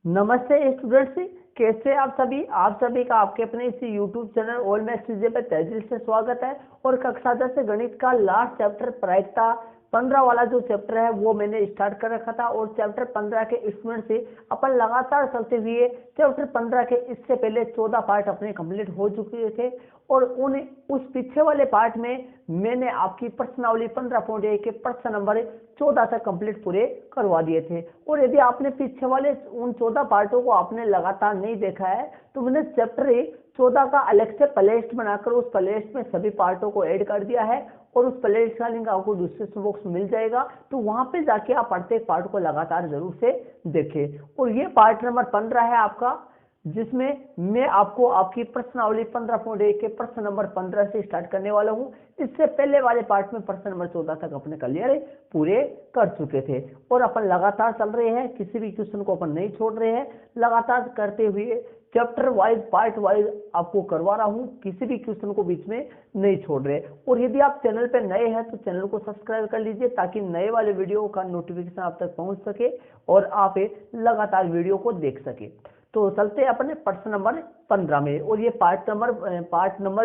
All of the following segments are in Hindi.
नमस्ते स्टूडेंट्स, कैसे आप सभी का आपके अपने इस यूट्यूब चैनल ऑल मैथ्स विजय पर तहे दिल से स्वागत है। और कक्षा 10 गणित का लास्ट चैप्टर प्रायिकता 15 वाला जो चैप्टर है वो मैंने स्टार्ट कर रखा था। और चैप्टर 15 के स्टूडेंट से अपन लगातार चलते हुए चैप्टर 15 के इससे पहले 14 पार्ट अपने कंप्लीट हो चुके थे। और उस पीछे वाले पार्ट में मैंने आपकी प्रश्नावली 15.1 के प्रश्न नंबर 14 तक कंप्लीट पूरे करवा दिए थे। और यदि आपने पीछे वाले उन 14 पार्टों को आपने लगातार नहीं देखा है तो मैंने चैप्टर 14 का अलग से प्लेलिस्ट बनाकर उस प्लेलिस्ट में सभी पार्टों को ऐड कर दिया है। और उस प्लेलिस्ट का लिंक आपको डिस्क्रिप्शन बॉक्स में मिल जाएगा, तो वहां पे जाके आप प्रत्येक पार्ट को लगातार जरूर से देखें। और ये पार्ट नंबर 15 है आपका, जिसमें मैं आपको आपकी प्रश्नावली 15.1 के प्रश्न नंबर 15 से स्टार्ट करने वाला हूं। इससे पहले वाले पार्ट में प्रश्न नंबर 14 तक अपने क्लियर पूरे कर चुके थे। और अपन लगातार चल रहे हैं, किसी भी क्वेश्चन को अपन नहीं छोड़ रहे हैं, लगातार करते हुए चैप्टर वाइज पार्ट वाइज आपको करवा रहा हूं, किसी भी क्वेश्चन को बीच में नहीं छोड़ रहे। और यदि आप चैनल पर नए हैं तो चैनल को सब्सक्राइब कर लीजिए ताकि नए वाले वीडियो का नोटिफिकेशन आप तक पहुंच सके और आप लगातार वीडियो को देख सके। तो चलते हैं अपने प्रश्न नंबर 15 में। और ये पार्ट नंबर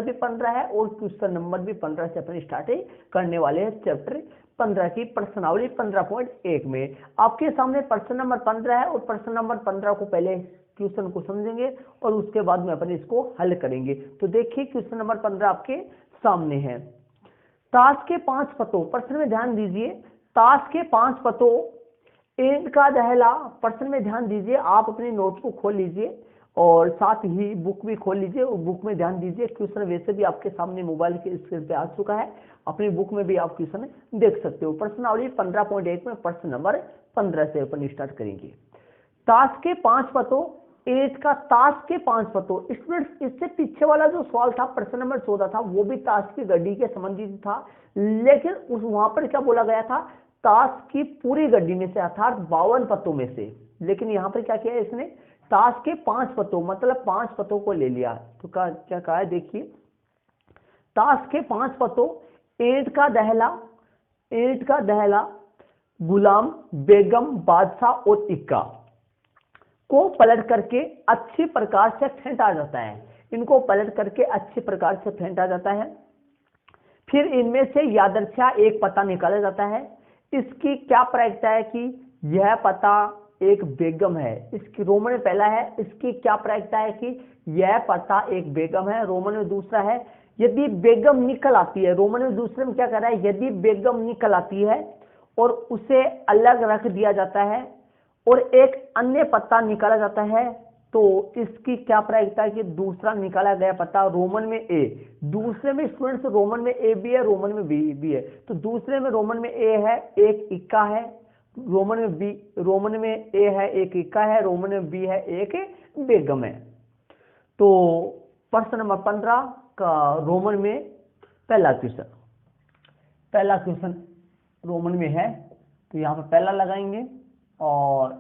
भी 15 है और क्वेश्चन नंबर भी 15 से अपन स्टार्ट करने वाले हैं चैप्टर 15 की प्रश्नावली 15.1 में। आपके सामने प्रश्न नंबर 15 है और प्रश्न नंबर 15 को पहले क्वेश्चन को समझेंगे और उसके बाद में अपन इसको हल करेंगे। तो देखिए क्वेश्चन नंबर 15 आपके सामने है। ताश के 5 पत्तों, प्रश्न में ध्यान दीजिए, ताश के 5 पत्तों एंड का दहला। प्रश्न में ध्यान दीजिए, आप अपनी नोट को खोल लीजिए और साथ ही बुक भी खोल लीजिए और बुक में ध्यान दीजिए। क्वेश्चन वैसे भी आपके सामने मोबाइल के स्क्रीन पे आ चुका है, अपनी बुक में भी आप क्वेश्चन देख सकते हो। प्रश्नावली 15.1 में प्रश्न नंबर 15 से अपन स्टार्ट करेंगे। ताश के 5 पत्तों, एट का ताश के 5 पत्तों। स्टूडेंट्स, इससे पीछे वाला जो सवाल था प्रश्न नंबर 14 था वो भी ताश की गड्डी के संबंधित था, लेकिन उस वहां पर क्या बोला गया था, ताश की पूरी गड्डी में से अर्थात 52 पत्तों में से। लेकिन यहां पर क्या किया है इसने, ताश के 5 पत्तों मतलब 5 पत्तों को ले लिया। तो क्या कहा है देखिए, ताश के 5 पत्तों एंट का दहला गुलाम, बेगम, बादशाह और इक्का को पलट करके अच्छी प्रकार से फेंटा जाता है। इनको पलट करके अच्छी प्रकार से फेंटा जाता है। फिर इनमें से यादृच्छा एक पता निकाला जाता है। इसकी क्या प्रायिकता है कि यह पता एक बेगम है। इसकी रोमन में पहला है, इसकी क्या प्रायिकता है कि यह पता एक बेगम है। रोमन में दूसरा है, यदि बेगम निकल आती है। रोमन में दूसरे में क्या कह रहा है, यदि बेगम निकल आती है और उसे अलग रख दिया जाता है और एक अन्य पत्ता निकाला जाता है, तो इसकी क्या प्रायिकता है कि दूसरा निकाला गया पता रोमन में ए। दूसरे में स्टूडेंट्स रोमन में ए भी है, रोमन में बी भी है। तो दूसरे में रोमन में ए है, एक इक्का है। रोमन में ए है, एक इक्का है। रोमन में बी है, एक बेगम है। तो प्रश्न नंबर 15 का रोमन में पहला क्वेश्चन रोमन में है, तो यहां पर पहला लगाएंगे और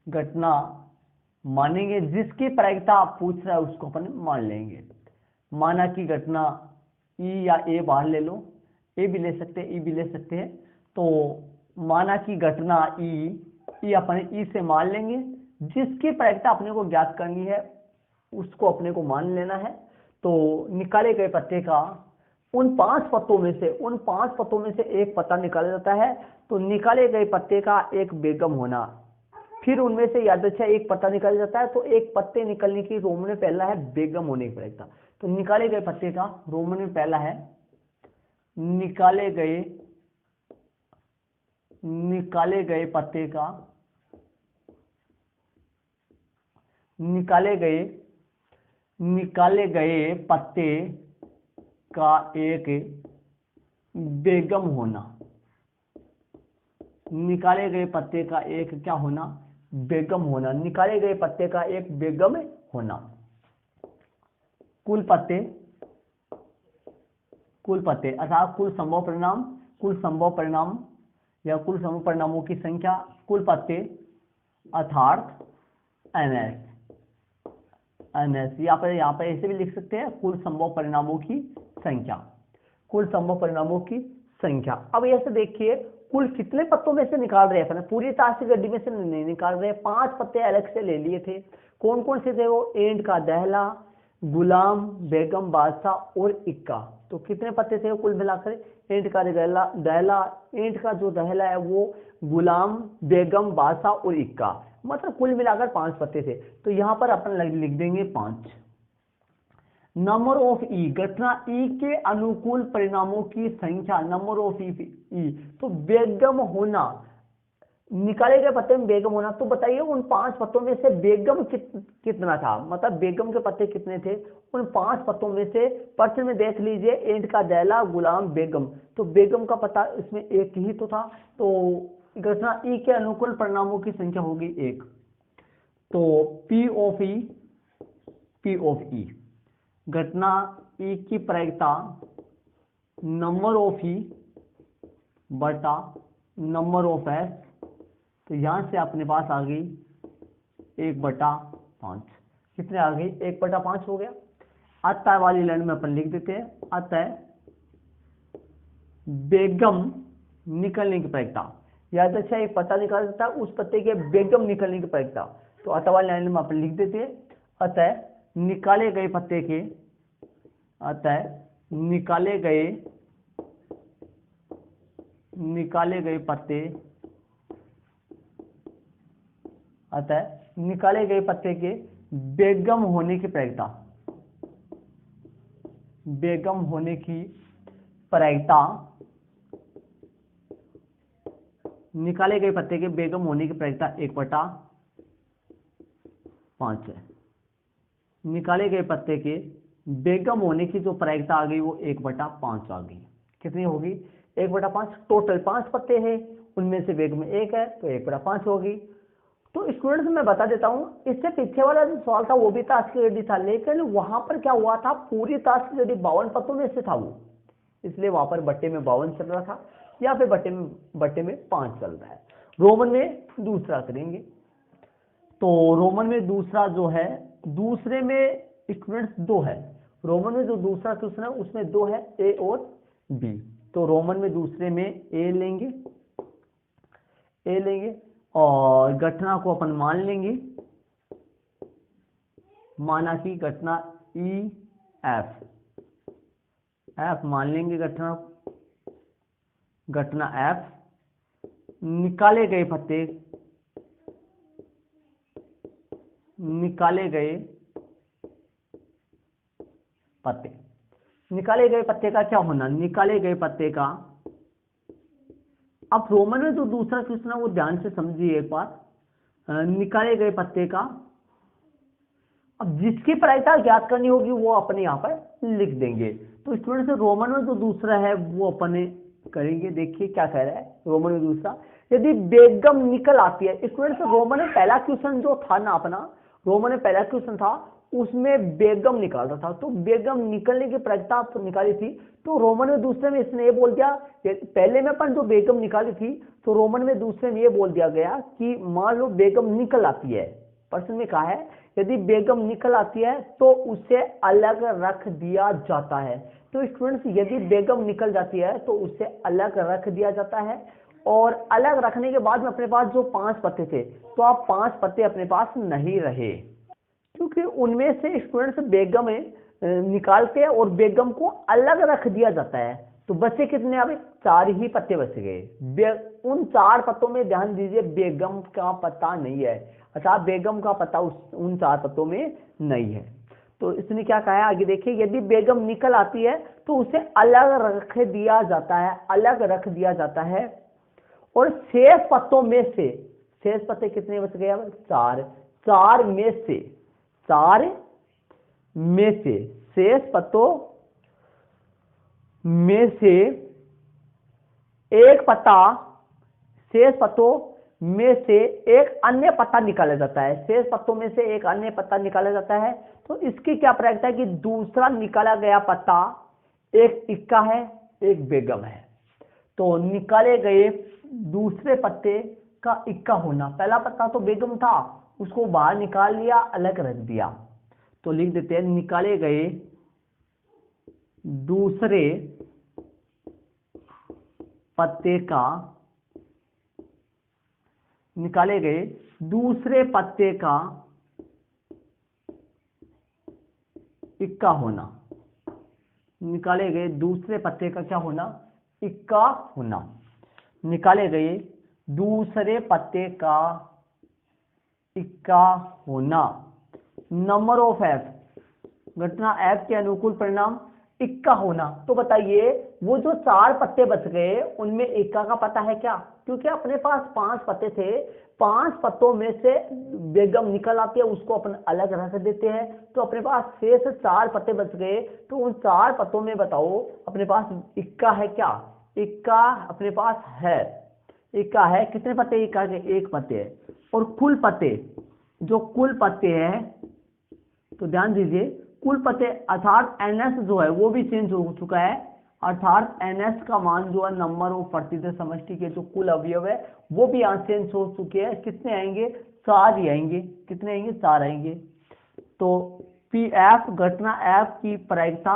घटना मानेंगे। जिसकी प्रायिकता आप पूछ रहा है उसको अपन मान लेंगे। माना की घटना ई या ए बाहर ले लो, ए भी ले सकते हैं, ई भी ले सकते हैं। तो माना की घटना ई अपन ई से मान लेंगे। जिसकी प्रायिकता अपने को ज्ञात करनी है उसको अपने को मान लेना है। तो निकाले गए पत्ते का उन 5 पत्तों में से एक पत्ता निकाला जाता है। तो निकाले गए पत्ते का एक बेगम होना, फिर उनमें से यादृच्छा एक पत्ता निकाला जाता है। तो एक पत्ते निकलने की रोमन में पहला है बेगम होने की प्रायिकता। तो निकाले गए पत्ते का रोमन में पहला है, निकाले गए पत्ते का एक बेगम होना। निकाले गए पत्ते का एक क्या होना, बेगम होना। निकाले गए पत्ते का एक बेगम होना। कुल पत्ते अर्थात कुल संभव परिणाम या कुल संभव परिणामों की संख्या, कुल पत्ते अर्थात NS। यहाँ पर ऐसे भी लिख सकते हैं, कुल संभव परिणामों की संख्या। अब ऐसे देखिए, कुल कितने पत्तों में से निकाल रहे हैं अपने, पूरी ताश की गड्डी में से नहीं निकाल रहे, 5 पत्ते अलग से ले लिए थे। कौन कौन से थे वो, एंड का दहला, गुलाम, बेगम, बादशाह और इक्का। तो कितने पत्ते थे कुल मिलाकर, एंड का दहला, एंड का जो दहला है वो गुलाम, बेगम, बादशाह और इक्का, मतलब कुल मिलाकर 5 पत्ते थे। तो यहाँ पर अपन लिख देंगे 5। नंबर ऑफ ई, घटना ई के अनुकूल परिणामों की संख्या, नंबर ऑफ ई। तो बेगम होना, निकाले गए पत्ते में बेगम होना, तो बताइए उन 5 पत्तों में से बेगम कितना था, मतलब बेगम के पत्ते कितने थे उन 5 पत्तों में से। प्रश्न में देख लीजिए, एंड का दैला, गुलाम, बेगम, तो बेगम का पता इसमें एक ही तो था, तो घटना ई के अनुकूल परिणामों की संख्या होगी 1। तो पी ऑफ ई, घटना ई की प्रायिकता नंबर ऑफ ई बटा नंबर ऑफ एस, तो यहां से अपने पास आ गई 1/5। कितने आ गई, 1/5 हो गया। अतः वाली लाइन में अपन लिख देते हैं, अतः बेगम निकलने की प्रायिकता, याद अच्छा एक पता निकाल देता है उस पत्ते के बेगम निकलने की प्रायिकता, तो अतः वाली लाइन में अपन लिख देते हैं, अतः निकाले गए पत्ते के, अतः निकाले गए पत्ते, अतः निकाले गए पत्ते के बेगम होने की प्रायिकता, बेगम होने की प्रायिकता, निकाले गए पत्ते के बेगम होने की प्रायिकता 1/5 है। निकाले गए पत्ते के बेगम होने की जो प्रायिकता आ गई वो 1/5 आ गई। कितनी होगी, 1/5। टोटल 5 पत्ते हैं, उनमें से बेगम 1 है, तो 1/5 होगी। तो स्टूडेंट्स मैं बता देता हूं, इससे पीछे वाला जो सवाल था वो भी ताश की गड्डी था, लेकिन वहां पर क्या हुआ था, पूरी ताश की गड्डी 52 पत्तों में से था वो, इसलिए वहां पर बट्टे में 52 चल रहा था, या फिर बट्टे में 5 चल रहा है। रोमन में दूसरा करेंगे, तो रोमन में दूसरा जो है, दूसरे में स्टूडेंट्स 2 है, रोमन में जो दूसरा क्वेश्चन है उसमें 2 है, ए और बी। तो रोमन में दूसरे में ए लेंगे, और घटना को अपन मान लेंगे, माना कि घटना ई एफ मान लेंगे, घटना एफ। निकाले गए पत्ते का क्या होना, निकाले गए पत्ते का, अब रोमन में जो दूसरा क्वेश्चन है वो ध्यान से समझिए एक बार। निकाले गए पत्ते का, अब जिसकी प्रायिकता ज्ञात करनी होगी वो अपने यहाँ पर लिख देंगे। तो स्टूडेंट्स रोमन में जो दूसरा है वो अपने करेंगे, देखिए क्या कह रहा है रोमन में दूसरा, यदि बेगम निकल आती है। स्टूडेंट्स रोमन में पहला क्वेश्चन जो था ना अपना, रोमन में पहला क्वेश्चन था उसमें बेगम निकाल रहा था, तो बेगम निकलने की प्रायिकता निकाली थी, तो रोमन में दूसरे में इसने ये बोल दिया, पहले में अपन जो बेगम निकाली थी, तो रोमन में दूसरे में ये बोल दिया गया कि मान लो बेगम निकल आती है, प्रश्न में कहा है यदि बेगम निकल आती है तो उसे अलग रख दिया जाता है। तो स्टूडेंट्स यदि बेगम निकल जाती है तो उसे अलग रख दिया जाता है, और अलग रखने के बाद में अपने पास जो 5 पत्ते थे, तो आप 5 पत्ते अपने पास नहीं रहे, क्योंकि उनमें से स्टूडेंट्स बेगम निकाल के और बेगम को अलग रख दिया जाता है। तो बचे कितने, अब 4 ही पत्ते बच गए। उन 4 पत्तों में ध्यान दीजिए बेगम का पता नहीं है, अच्छा बेगम का पता उन 4 पत्तों में नहीं है। तो इसने क्या कहा है आगे देखिए, यदि बेगम निकल आती है तो उसे अलग रख दिया जाता है, और शेष पत्तों में से, शेष पत्ते कितने बच गए, 4 में से शेष पत्तों में से एक पत्ता, शेष पत्तों में से एक अन्य पत्ता निकाला जाता है, शेष पत्तों में से एक अन्य पत्ता निकाला जाता है। तो इसकी क्या प्रायिकता है कि दूसरा निकाला गया पत्ता एक इक्का है, एक बेगम है। तो निकाले गए दूसरे पत्ते का इक्का होना, पहला पत्ता तो बेगम था उसको बाहर निकाल लिया, अलग रख दिया, तो लिख देते हैं निकाले गए दूसरे पत्ते का निकाले गए दूसरे पत्ते का इक्का होना, निकाले गए दूसरे पत्ते का क्या होना, इक्का होना, निकाले गए दूसरे पत्ते का इक्का होना। नंबर ऑफ एफ, घटना एफ के अनुकूल परिणाम इक्का होना। तो बताइए वो जो 4 पत्ते बच गए उनमें इक्का का पता है क्या? क्योंकि अपने पास 5 पत्ते थे, 5 पत्तों में से बेगम निकल आती है, उसको अपन अलग रख देते हैं, तो अपने पास शेष 4 पत्ते बच गए। तो उन 4 पत्तों में बताओ अपने पास इक्का है क्या? इक्का अपने पास है, इक्का है। कितने पत्ते? इक्का के 1 पत्ते है। और कुल पत्ते, जो कुल पत्ते हैं, तो ध्यान दीजिए कुल पत्ते अर्थात एनएस जो है वो भी चेंज हो चुका है, अर्थात एनएस का मान जो है नंबर ऑफ प्रतिशत समष्टि के जो कुल अवयव है वो भी यहाँ चेंज हो चुके हैं। कितने आएंगे? 4 ही आएंगे। कितने आएंगे? 4 आएंगे। तो पी एफ घटना एफ की प्रायिकता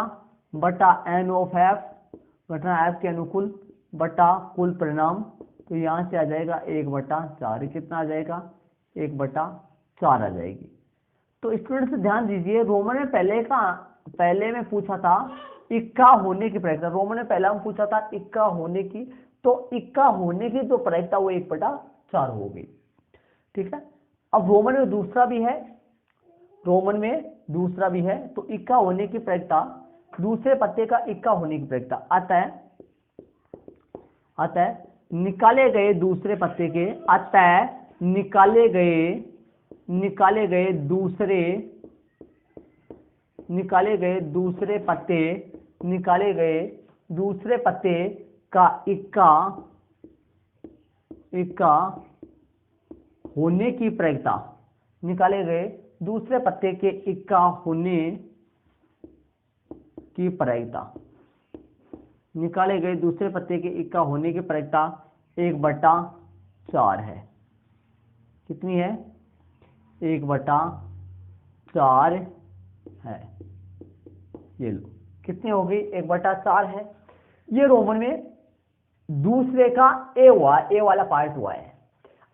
बटा एन ऑफ एफ, घटना एफ के अनुकूल बटा कुल परिणाम, तो यहाँ से आ जाएगा 1/4। कितना आ जाएगा? 1/4 आ जाएगी। तो स्टूडेंट्स ध्यान दीजिए, रोमन में पहले में पूछा था इक्का होने की प्रायिकता, रोमन में पहला में पूछा था इक्का होने की, तो इक्का होने की जो प्रायिकता वो 1/4 हो गई। ठीक है। अब रोमन में दूसरा भी है, रोमन में दूसरा भी है, तो इक्का होने की प्रायिकता, दूसरे पत्ते का इक्का होने की प्रायिकता अतः निकाले गए दूसरे पत्ते के, अतः निकाले गए दूसरे पत्ते का इक्का होने की प्रायिकता, निकाले गए दूसरे पत्ते के इक्का होने की प्रायिकता, निकाले गए दूसरे पत्ते के इक्का होने की प्रायिकता 1/4 है। कितनी है? 1/4 है। ये लो कितनी हो गई? 1/4 है। ये रोमन में दूसरे का ए हुआ, ए वाला पार्ट हुआ है।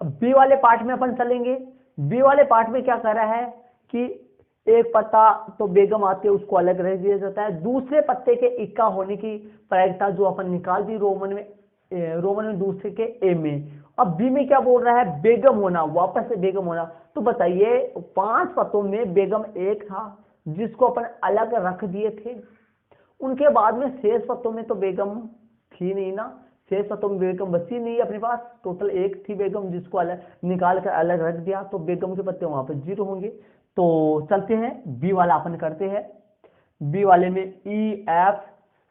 अब बी वाले पार्ट में अपन चलेंगे। बी वाले पार्ट में क्या कर रहा है कि एक पत्ता तो बेगम आते है उसको अलग रख दिया जाता है, दूसरे पत्ते के इक्का होने की प्रायिकता जो अपन निकाल दी रोमन में दूसरे के ए में। अब बी में क्या बोल रहा है? बेगम होना, वापस से बेगम होना। तो बताइए 5 पत्तों में बेगम एक था जिसको अपन अलग रख दिए थे, उनके बाद में शेष पत्तों में तो बेगम थी नहीं ना, शेष पत्तों में बेगम बची नहीं अपने पास, टोटल 1 थी बेगम जिसको अलग निकाल कर अलग रख दिया, तो बेगम के पत्ते वहां पर 0 होंगे। तो चलते हैं बी वाला अपन करते हैं। बी वाले में ई एफ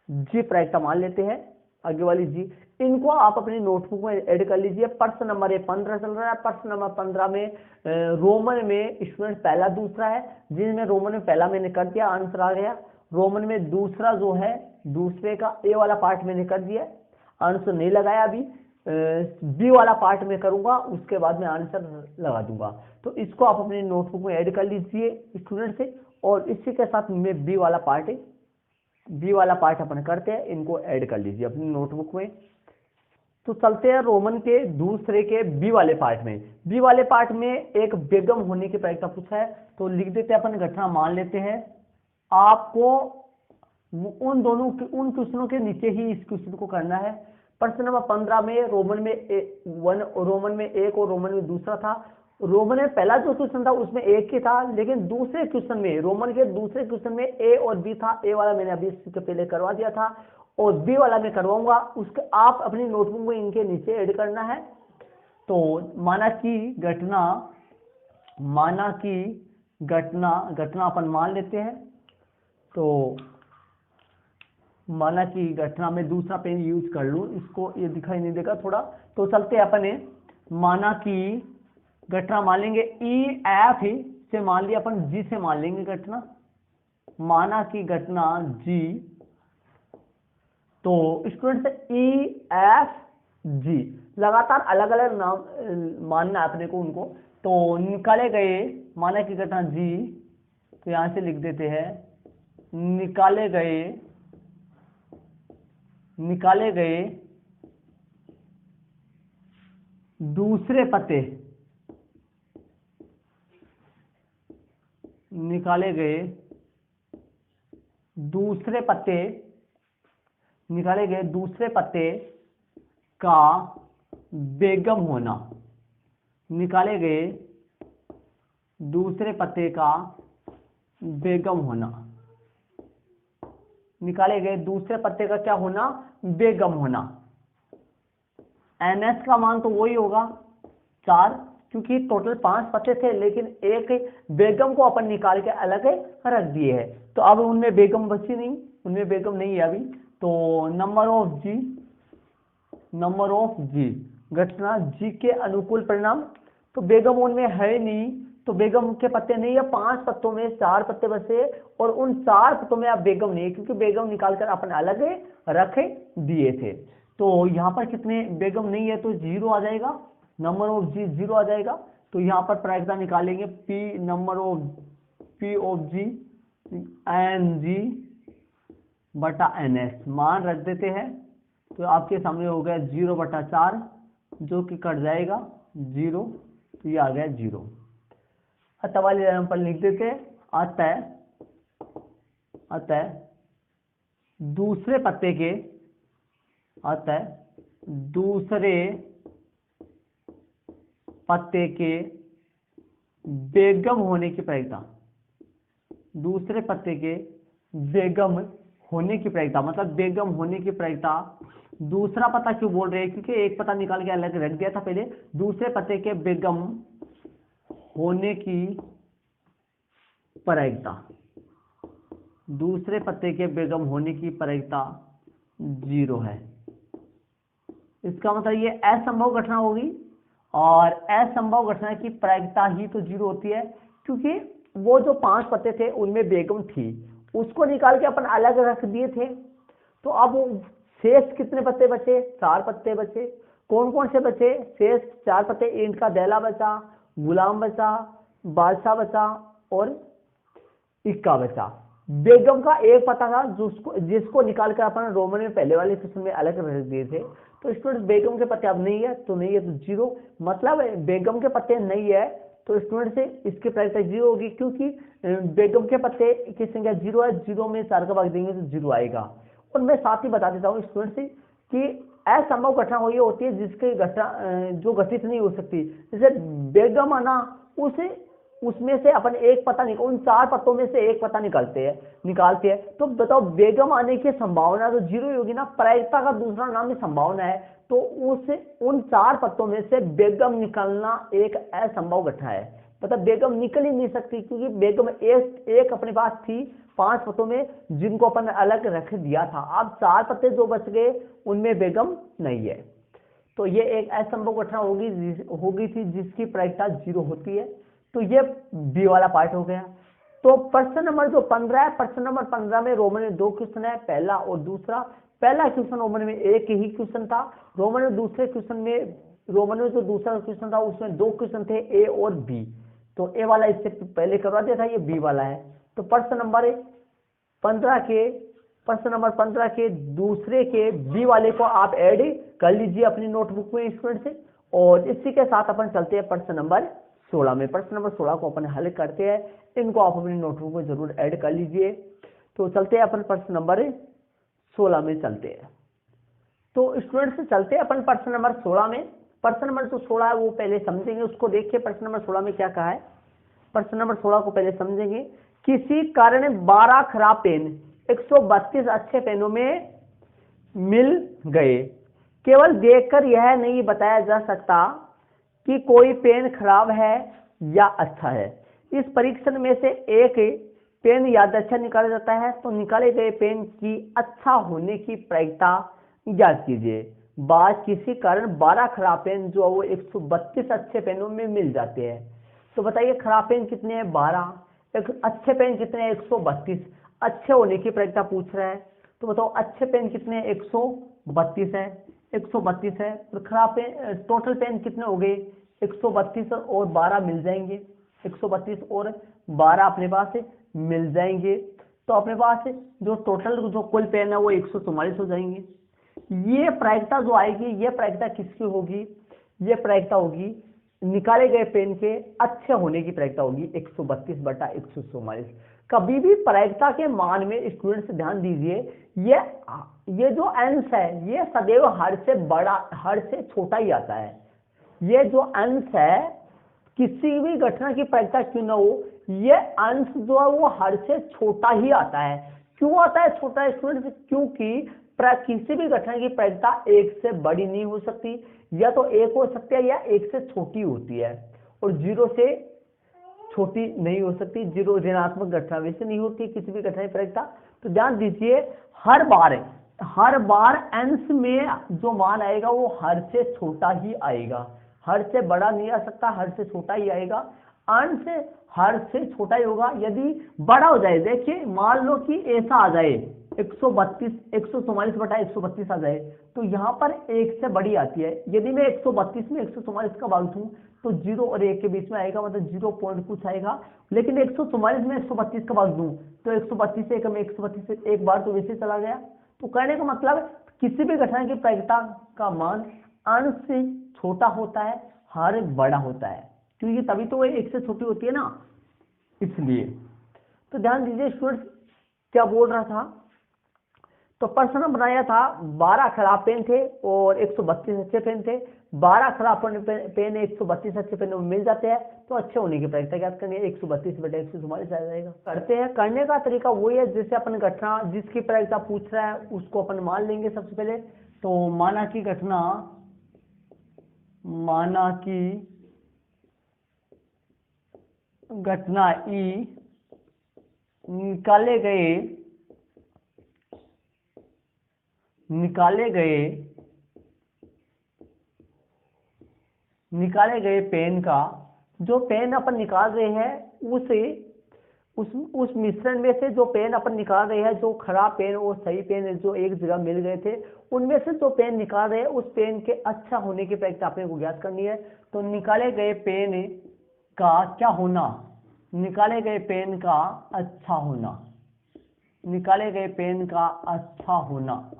जी प्रायिकता मान लेते हैं, आगे वाली जी, इनको आप अपनी नोटबुक में ऐड कर लीजिए। प्रश्न नंबर 15 चल रहा है। प्रश्न नंबर 15 में रोमन में स्टूडेंट पहला दूसरा है, जिनमें रोमन में पहला मैंने कर दिया, आंसर आ गया। रोमन में दूसरा जो है, दूसरे का ए वाला पार्ट मैंने कर दिया, आंसर नहीं लगाया अभी, बी वाला पार्ट में करूंगा, उसके बाद में आंसर लगा दूंगा। तो इसको आप अपनी नोटबुक में ऐड कर लीजिए स्टूडेंट से, और इसी के साथ में बी वाला पार्ट अपन करते हैं, इनको ऐड कर लीजिए अपनी नोटबुक में। तो चलते हैं रोमन के दूसरे के बी वाले पार्ट में। बी वाले पार्ट में एक बेगम होने की प्रायिकता पूछा है, तो लिख देते हैं अपन, घटना मान लेते हैं। आपको उन क्वेश्चनों के नीचे ही इस क्वेश्चन को करना है। प्रश्न नंबर 15 में रोमन में 1 और रोमन में दूसरा था। रोमन में पहला जो क्वेश्चन था उसमें 1 ही था, लेकिन दूसरे क्वेश्चन में, रोमन के दूसरे क्वेश्चन में ए और बी था। ए वाला मैंने अभी इसके पहले करवा दिया था और बी वाला मैं करवाऊंगा, उसके आप अपनी नोटबुक में इनके नीचे ऐड करना है। तो माना कि घटना अपन मान लेते हैं। तो माना कि घटना में दूसरा पेन यूज कर लूं, इसको ये दिखाई नहीं देगा थोड़ा, तो चलते अपने माना कि घटना मान लेंगे ई एफ ही से, मान लिया अपन जी से मान लेंगे घटना, माना कि घटना जी। तो स्टूडेंट ई एफ जी लगातार अलग अलग नाम मानना अपने को उनको। तो निकाले गए, माना कि घटना जी, तो यहां से लिख देते हैं निकाले गए दूसरे पत्ते निकाले गए दूसरे पत्ते का बेगम होना, निकाले गए दूसरे पत्ते का बेगम होना, निकाले गए दूसरे पत्ते का क्या होना, बेगम होना। NS का मान तो वही होगा 4, क्योंकि टोटल 5 पत्ते थे, लेकिन एक बेगम को अपन निकाल के अलग रख दिए है, तो अब उनमें बेगम बची नहीं, उनमें बेगम नहीं है अभी। तो नंबर ऑफ जी घटना जी के अनुकूल परिणाम, तो बेगम उनमें है नहीं, तो बेगम के पत्ते नहीं है, 5 पत्तों में 4 पत्ते बचे, और उन 4 पत्तों में अब बेगम नहीं है, क्योंकि बेगम निकालकर अपन अलग रख दिए थे। तो यहाँ पर कितने बेगम नहीं है, तो 0 आ जाएगा, नंबर ऑफ जी 0 आ जाएगा। तो यहाँ पर प्रायिकता निकालेंगे, P ऑफ जी NG बटा NS, मान रख देते हैं, तो आपके सामने हो गया 0/4, जो कि कट जाएगा 0, तो ये आ गया 0। अतः वाले पर लिख देते हैं, अतः दूसरे पत्ते के बेगम होने की प्रायिकता, दूसरे पत्ते के बेगम होने की प्रायिकता, मतलब बेगम होने की प्रायिकता, दूसरा पता क्यों बोल रहे हैं, क्योंकि एक पता निकाल के अलग रख दिया था पहले, दूसरे पत्ते के बेगम होने की प्रायिकता, दूसरे पत्ते के बेगम होने की प्रायिकता 0 है। इसका मतलब ये असंभव घटना होगी, और असंभव घटना की प्रायिकता ही तो 0 होती है, क्योंकि वो जो 5 पत्ते थे उनमें बेगम थी, उसको निकाल के अपन अलग रख दिए थे। तो अब शेष कितने पत्ते बचे, 4 पत्ते बचे। कौन कौन से बचे शेष 4 पत्ते, ईंट का दैला बचा, गुलाम बचा, बादशाह बचा और इक्का बचा। बेगम का एक पता था जिसको निकाल कर अपन रोमन में पहले वाले सेक्शन में अलग रख दिए थे। तो स्टूडेंट बेगम के पत्ते अब नहीं है, तो नहीं है तो 0, मतलब बेगम के पत्ते नहीं है, तो स्टूडेंट से इसकी प्रायिकता 0 होगी, क्योंकि बेगम के पत्ते की संख्या 0 है, 0 में 4 का भाग देंगे तो 0 आएगा। और मैं साथ ही बता देता हूँ स्टूडेंट से कि असंभव घटना वही होती है जिसकी घटना जो घटित नहीं हो सकती। जैसे बेगम आना, उसमें से अपन एक पता उन 4 पत्तों में से एक पता निकालते हैं, तो बताओ बेगम आने की संभावना तो 0 ही होगी ना, प्रायिकता का दूसरा नाम ही संभावना है। तो उन 4 पत्तों में से बेगम निकलना एक असंभव घटना है, मतलब बेगम निकल ही नहीं सकती, क्योंकि बेगम एक अपने पास थी 5 पत्तों में, जिनको अपन अलग रख दिया था। अब 4 पत्ते जो बच गए उनमें बेगम नहीं है, तो ये एक असंभव घटना होगी थी जिसकी प्रायिकता 0 होती है। तो ये बी वाला पार्ट हो गया। तो प्रश्न नंबर जो 15 है, प्रश्न नंबर 15 में रोमन में 2 क्वेश्चन है, पहला और दूसरा। पहला क्वेश्चन रोमन में एक ही क्वेश्चन था, रोमन में जो दूसरा क्वेश्चन था उसमें 2 क्वेश्चन थे, ए और बी। तो ए वाला इससे पहले करवा दिया था, ये बी वाला है। तो प्रश्न नंबर 15 के दूसरे के बी वाले को आप ऐड कर लीजिए अपनी नोटबुक में स्टूडेंट से, और इसी के साथ अपन चलते हैं प्रश्न नंबर 16 में। प्रश्न नंबर 16 को अपन हल करते हैं, इनको आप अपनी नोटबुक में जरूर ऐड कर लीजिए। तो चलते हैं अपन प्रश्न नंबर 16 में चलते हैं। तो स्टूडेंट्स चलते हैं अपन प्रश्न नंबर 16 में। प्रश्न नंबर जो 16 है वो पहले समझेंगे, उसको देखिए प्रश्न नंबर 16 में क्या कहा है। प्रश्न नंबर 16 को पहले समझेंगे। किसी कारण 12 खराब पेन 132 अच्छे पेनों में मिल गए। केवल देखकर यह नहीं बताया जा सकता कि कोई पेन खराब है या अच्छा है। इस परीक्षण में से एक पेन या अच्छा निकाला जाता है, तो निकाले गए पेन की अच्छा होने की प्रायिकता ज्ञात कीजिए। बात किसी कारण 12 खराब पेन जो वो 132 अच्छे पेनों में मिल जाते हैं। तो बताइए खराब पेन कितने हैं 12, अच्छे पेन कितने हैं 132। अच्छे होने की प्रायिकता पूछ रहा है, तो बताओ अच्छे पेन कितने हैं 132 है, 132 है। और खराब पेन टोटल पेन कितने हो गए 132 और 12 मिल जाएंगे, 132 और 12 अपने पास मिल जाएंगे। तो अपने पास जो टोटल जो कुल पेन है वो 144 हो जाएंगे। ये प्रायिकता जो आएगी, ये प्रायिकता किसकी होगी, ये प्रायिकता होगी निकाले गए पेन के अच्छे होने की प्रायिकता होगी 132/144। कभी भी प्रायिकता के मान में स्टूडेंट्स ध्यान दीजिए, ये जो अंश है ये सदैव हर से बड़ा, हर से छोटा ही आता है। ये जो अंश है, किसी भी घटना की प्रायिकता क्यों ना हो, ये अंश जो है वो हर से छोटा ही आता है। क्यों आता है छोटा स्टूडेंट्स? क्योंकि किसी भी घटना की प्रायिकता एक से बड़ी नहीं हो सकती, या तो एक हो सकती है या एक से छोटी होती है, और जीरो से छोटी नहीं हो सकती। जीरो ऋणात्मक घटना वैसे नहीं होती किसी भी घटना की प्रायिकता। तो ध्यान दीजिए, हर बार अंश में जो मान आएगा वो हर से छोटा ही आएगा, हर से बड़ा नहीं आ सकता, हर से छोटा ही आएगा। अंश हर से छोटा ही होगा। यदि बड़ा हो जाए, देखिए मान लो कि ऐसा आ जाए 144/132 आ जाए, तो यहाँ पर एक से बड़ी आती है। यदि मैं 132 में 144 का भाग दूं तो 0 और 1 के बीच में आएगा, मतलब 0 पॉइंट कुछ आएगा। लेकिन 144 में 132 का भाग दूं तो 132 से 1 में 132 से एक बार तो वैसे चला गया। तो कहने का मतलब किसी भी घटना की प्रायिकता का मान अंश से छोटा होता है, हर बड़ा होता है, क्योंकि तभी तो वो एक से छोटी होती है ना, इसलिए। तो ध्यान दीजिए स्टूडेंट्स, क्या बोल रहा था, तो प्रश्न बनाया था 12 खराब पेन थे और 132 अच्छे पेन थे। 12 खराब पेन 132 अच्छे पेन मिल जाते हैं, तो अच्छे होने की प्रायिकता ज्ञात करनी है। 132/144 आ जाएगा। करते हैं, करने का तरीका वही है जैसे अपन घटना जिसकी प्रायिकता पूछ रहा है उसको अपन मान लेंगे सबसे पहले। तो माना की घटना ई निकाले गए पेन का, जो पेन अपन निकाल रहे हैं उस मिश्रण में से जो पेन अपन निकाल रहे हैं, जो खराब पेन और सही पेन जो एक जगह मिल गए थे, उनमें से जो पेन निकाल रहे हैं उस पेन के अच्छा होने की प्रायिकता अपने को ज्ञात करनी है। तो निकाले गए पेन का क्या होना, निकाले गए पेन का अच्छा होना, निकाले गए पेन का अच्छा होना,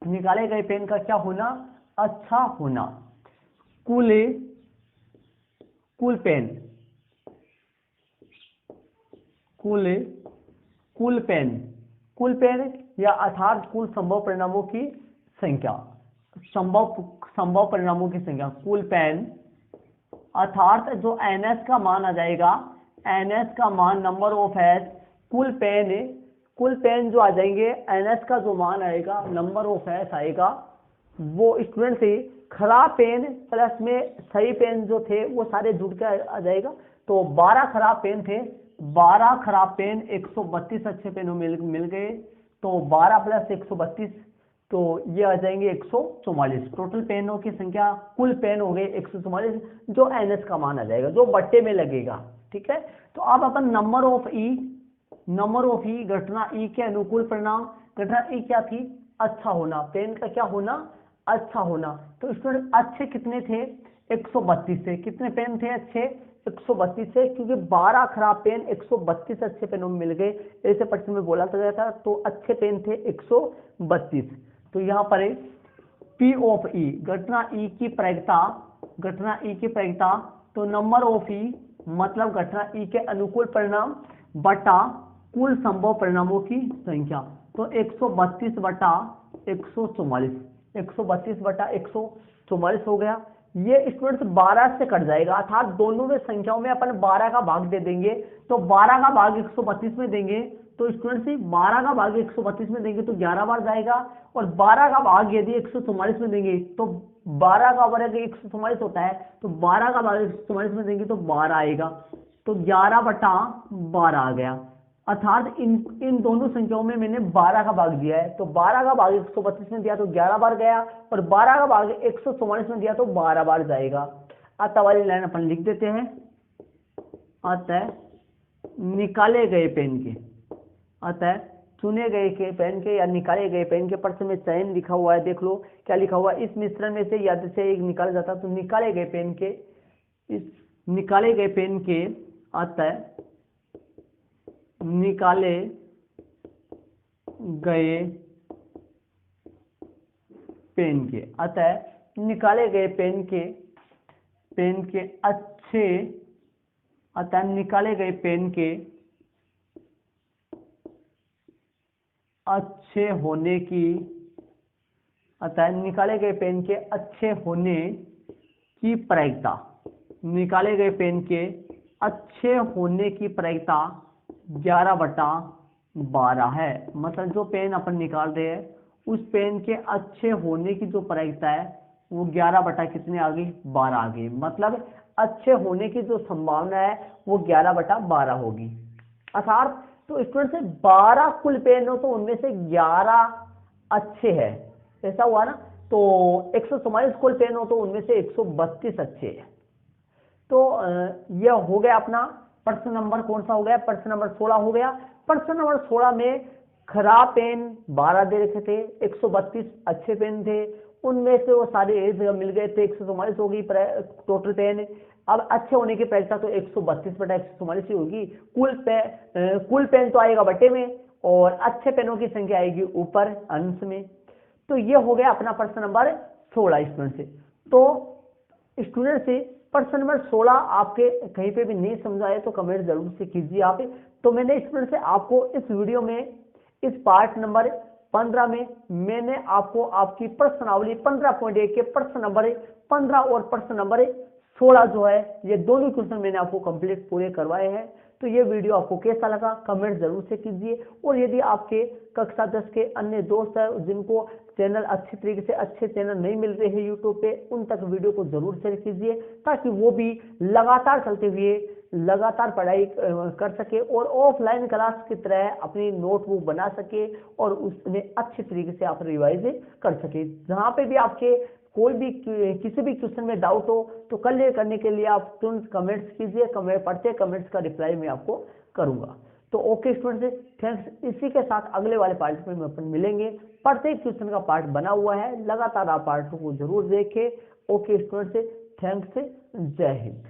निकाले गए पेन का क्या होना, अच्छा होना। कुल पेन, कुल पेन या अर्थात कुल संभव परिणामों की संख्या, संभव परिणामों की संख्या, कुल पेन अर्थात जो NS का मान आ जाएगा, NS का मान नंबर ऑफ एस, कुल पेन जो आ जाएंगे, NS का जो मान आएगा नंबर ऑफ एस आएगा, वो स्टूडेंट से खराब पेन प्लस में सही पेन जो थे वो सारे जुड़ के आ जाएगा। तो 12 खराब पेन थे, 12 खराब पेन 132 अच्छे पेन मिल गए, तो 12 + 132 तो ये आ जाएंगे 144। टोटल पेनों की संख्या, कुल पेन हो गए 144, जो NS का मान आ जाएगा, जो बट्टे में लगेगा। ठीक है, तो अब अपन नंबर ऑफ ई घटना ई के अनुकूल परिणाम, घटना ई क्या थी, अच्छा होना, पेन का क्या होना, अच्छा होना। तो स्टूडेंट अच्छे कितने थे, 132 से, कितने पेन थे अच्छे, 132 से, क्योंकि 12 खराब पेन 132 अच्छे पेनों में मिल गए, ऐसे प्रश्न में बोला गया था। तो अच्छे पेन थे 132। तो यहाँ पर पी ऑफ ई, घटना ई की प्रायिकता, तो नंबर ऑफ ई मतलब घटना ई के अनुकूल परिणाम बटा कुल संभव परिणामों की संख्या। तो 132/144, 132/144 हो गया। ये स्टूडेंट्स 12 से कट जाएगा, अर्थात दोनों में संख्याओं में अपन 12 का भाग दे देंगे। तो 12 का भाग 132 में देंगे तो स्टूडेंट्स 12 का भाग 132 में देंगे तो 11 बार जाएगा, और 12 का भाग यदि 144 में देंगे तो 12 का वर्ग 144 होता है, तो 12 का भाग 144 में देंगे तो 12 आएगा। तो 11/12 आ गया, अर्थात इन दोनों संख्याओं में मैंने 12 का भाग दिया है। तो 12 का भाग 132 में दिया तो 11 बार गया, और 12 का भाग 144 में दिया तो 12 बार जाएगा। अतः वाली लाइन अपन लिख देते हैं, अतः निकाले गए पेन के, अतः चुने गए के पेन के या निकाले गए पेन के, प्रश्न में चयन लिखा हुआ है, देख लो क्या लिखा हुआ है, इस मिश्रण में से यदि से एक निकाला जाता तो निकाले गए पेन के, इस निकाले गए पेन के, अतः निकाले गए पेन के, अतः निकाले गए पेन के पेन के अच्छे अतः निकाले गए पेन के अच्छे होने की अतः निकाले गए पेन के अच्छे होने की प्रायिकता, निकाले गए पेन के अच्छे होने की प्रायिकता 11/12 है। मतलब जो पेन अपन निकाल रहे हैं उस पेन के अच्छे होने की जो प्रायिकता है वो 11 बटा कितने आ गई, 12 आ गई। मतलब अच्छे होने की जो संभावना है वो 11/12 होगी। अर्थात तो स्टूडेंट से 12 कुल पेन हो तो उनमें से 11 अच्छे हैं, ऐसा हुआ ना। तो 144 कुल पेन हो तो उनमें से 132 अच्छे हैं। तो यह हो गया अपना प्रश्न नंबर कौन सा हो गया, प्रश्न नंबर 16 हो गया। प्रश्न नंबर 16 में खराब पेन 12 दे रखे थे, 132 अच्छे पेन थे, उनमें से वो सारे एक जगह मिल गए थे, 144 होगी टोटल पेन। अब अच्छे होने की प्रायिकता तो 132/144 ही होगी। कुल पेन तो आएगा बटे में और अच्छे पेनों की संख्या आएगी ऊपर अंश में। तो ये हो गया अपना प्रश्न नंबर 16 स्टूडेंट से। तो स्टूडेंट से प्रश्न नंबर 16 आपके कहीं पे भी नहीं समझ आए तो कमेंट जरूर से कीजिए आप। तो मैंने स्टूडेंट से आपको इस वीडियो में इस पार्ट नंबर 15 में मैंने आपको आपकी प्रश्नावली 15.1 के प्रश्न नंबर 15 और प्रश्न नंबर 16 जो है ये दोनों क्वेश्चन मैंने आपको कंप्लीट पूरे करवाए हैं। तो ये वीडियो आपको कैसा लगा कमेंट जरूर से कीजिए। और यदि आपके कक्षा 10 के अन्य दोस्त हैं जिनको चैनल अच्छी तरीके से अच्छे चैनल नहीं मिल रहे हैं यूट्यूब पे, उन तक वीडियो को जरूर शेयर कीजिए ताकि वो भी लगातार चलते हुए लगातार पढ़ाई कर सके और ऑफलाइन क्लास की तरह अपनी नोटबुक बना सके और उसमें अच्छी तरीके से आप रिवाइज कर सके। जहाँ पे भी आपके कोई भी किसी भी क्वेश्चन में डाउट हो तो क्लियर करने के लिए आप तुरंत कमेंट्स कीजिए, पढ़ते कमेंट्स का रिप्लाई मैं आपको करूंगा। तो ओके स्टूडेंट्स, थैंक्स। इसी के साथ अगले वाले पार्ट में अपन मिलेंगे। प्रत्येक क्वेश्चन का पार्ट बना हुआ है, लगातार आप पार्ट को जरूर देखें। ओके स्टूडेंट्स, थैंक्स, जय हिंद।